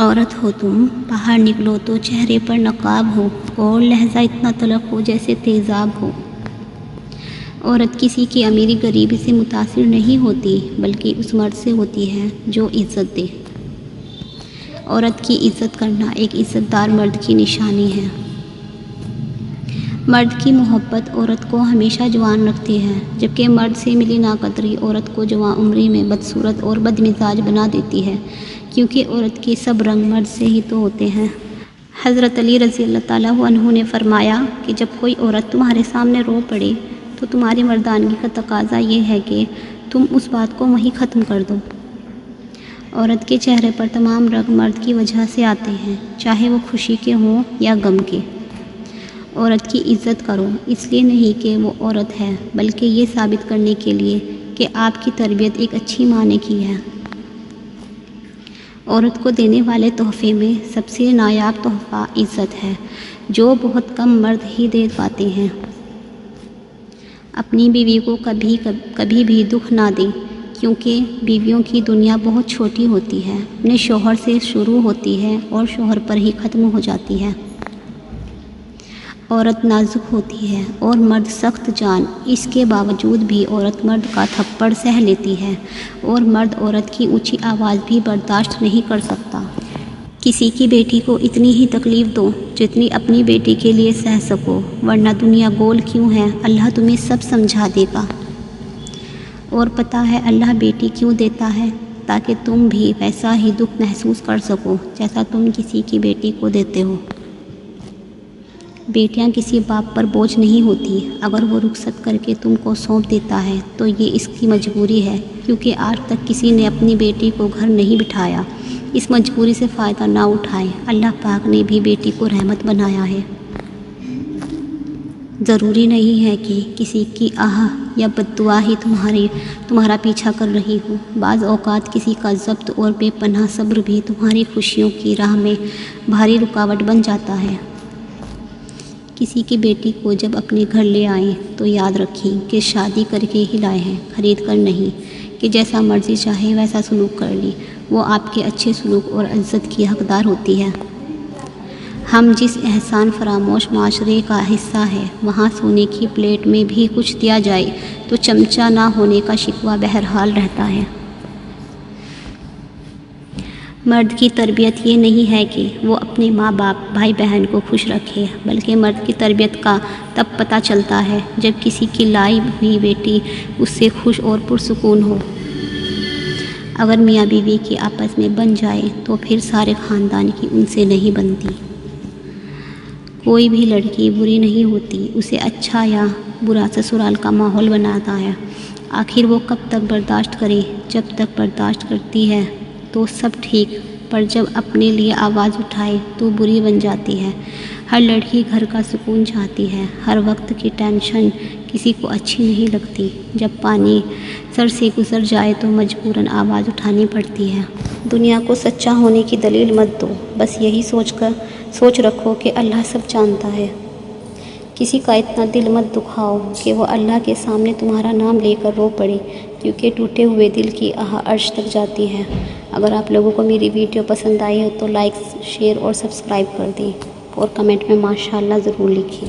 عورت ہو تم، باہر نکلو تو چہرے پر نقاب ہو اور لہجہ اتنا تلخ ہو جیسے تیزاب ہو۔ عورت کسی کی امیری غریبی سے متاثر نہیں ہوتی، بلکہ اس مرد سے ہوتی ہے جو عزت دے۔ عورت کی عزت کرنا ایک عزت دار مرد کی نشانی ہے۔ مرد کی محبت عورت کو ہمیشہ جوان رکھتی ہے، جبکہ مرد سے ملی ناقدری عورت کو جوان عمری میں بدصورت اور بدمزاج بنا دیتی ہے، کیونکہ عورت کے سب رنگ مرد سے ہی تو ہوتے ہیں۔ حضرت علی رضی اللہ تعالیٰ عنہ نے فرمایا کہ جب کوئی عورت تمہارے سامنے رو پڑے تو تمہاری مردانگی کا تقاضا یہ ہے کہ تم اس بات کو وہیں ختم کر دو۔ عورت کے چہرے پر تمام رنگ مرد کی وجہ سے آتے ہیں، چاہے وہ خوشی کے ہوں یا غم کے۔ عورت کی عزت کرو اس لیے نہیں کہ وہ عورت ہے، بلکہ یہ ثابت کرنے کے لیے کہ آپ کی تربیت ایک اچھی ماں نے کی ہے۔ عورت کو دینے والے تحفے میں سب سے نایاب تحفہ عزت ہے، جو بہت کم مرد ہی دے پاتے ہیں۔ اپنی بیوی کو کبھی بھی دکھ نہ دیں، کیونکہ بیویوں کی دنیا بہت چھوٹی ہوتی ہے، اپنے شوہر سے شروع ہوتی ہے اور شوہر پر ہی ختم ہو جاتی ہے۔ عورت نازک ہوتی ہے اور مرد سخت جان، اس کے باوجود بھی عورت مرد کا تھپڑ سہ لیتی ہے اور مرد عورت کی اونچی آواز بھی برداشت نہیں کر سکتا۔ کسی کی بیٹی کو اتنی ہی تکلیف دو جتنی اپنی بیٹی کے لیے سہ سکو، ورنہ دنیا گول کیوں ہے، اللہ تمہیں سب سمجھا دے گا۔ اور پتہ ہے اللہ بیٹی کیوں دیتا ہے؟ تاکہ تم بھی ویسا ہی دکھ محسوس کر سکو جیسا تم کسی کی بیٹی کو دیتے ہو۔ بیٹیاں کسی باپ پر بوجھ نہیں ہوتی، اگر وہ رخصت کر کے تم کو سونپ دیتا ہے تو یہ اس کی مجبوری ہے، کیونکہ آج تک کسی نے اپنی بیٹی کو گھر نہیں بٹھایا۔ اس مجبوری سے فائدہ نہ اٹھائے، اللہ پاک نے بھی بیٹی کو رحمت بنایا ہے۔ ضروری نہیں ہے کہ کسی کی آہ یا بد دعا ہی تمہارا پیچھا کر رہی ہو، بعض اوقات کسی کا ضبط اور بے پناہ صبر بھی تمہاری خوشیوں کی راہ میں بھاری رکاوٹ بن جاتا ہے۔ کسی کی بیٹی کو جب اپنے گھر لے آئیں تو یاد رکھیں کہ شادی کر کے ہی لائے ہیں، خرید کر نہیں کہ جیسا مرضی چاہے ویسا سلوک کر لی۔ وہ آپ کے اچھے سلوک اور عزت کی حقدار ہوتی ہے۔ ہم جس احسان فراموش معاشرے کا حصہ ہے، وہاں سونے کی پلیٹ میں بھی کچھ دیا جائے تو چمچہ نہ ہونے کا شکوہ بہرحال رہتا ہے۔ مرد کی تربیت یہ نہیں ہے کہ وہ اپنے ماں باپ بھائی بہن کو خوش رکھے، بلکہ مرد کی تربیت کا تب پتہ چلتا ہے جب کسی کی لائی ہوئی بیٹی اس سے خوش اور پرسکون ہو۔ اگر میاں بیوی کی آپس میں بن جائے تو پھر سارے خاندان کی ان سے نہیں بنتی۔ کوئی بھی لڑکی بری نہیں ہوتی، اسے اچھا یا برا سسرال کا ماحول بناتا ہے۔ آخر وہ کب تک برداشت کرے؟ جب تک برداشت کرتی ہے تو سب ٹھیک، پر جب اپنے لیے آواز اٹھائے تو بری بن جاتی ہے۔ ہر لڑکی گھر کا سکون چاہتی ہے، ہر وقت کی ٹینشن کسی کو اچھی نہیں لگتی۔ جب پانی سر سے گزر جائے تو مجبوراً آواز اٹھانی پڑتی ہے۔ دنیا کو سچا ہونے کی دلیل مت دو، بس یہی سوچ رکھو کہ اللہ سب جانتا ہے۔ کسی کا اتنا دل مت دکھاؤ کہ وہ اللہ کے سامنے تمہارا نام لے کر رو پڑے، کیونکہ ٹوٹے ہوئے دل کی آہ عرش تک جاتی ہے۔ اگر آپ لوگوں کو میری ویڈیو پسند آئی ہو تو لائک، شیئر اور سبسکرائب کر دیں، اور کمنٹ میں ماشاءاللہ ضرور لکھیں۔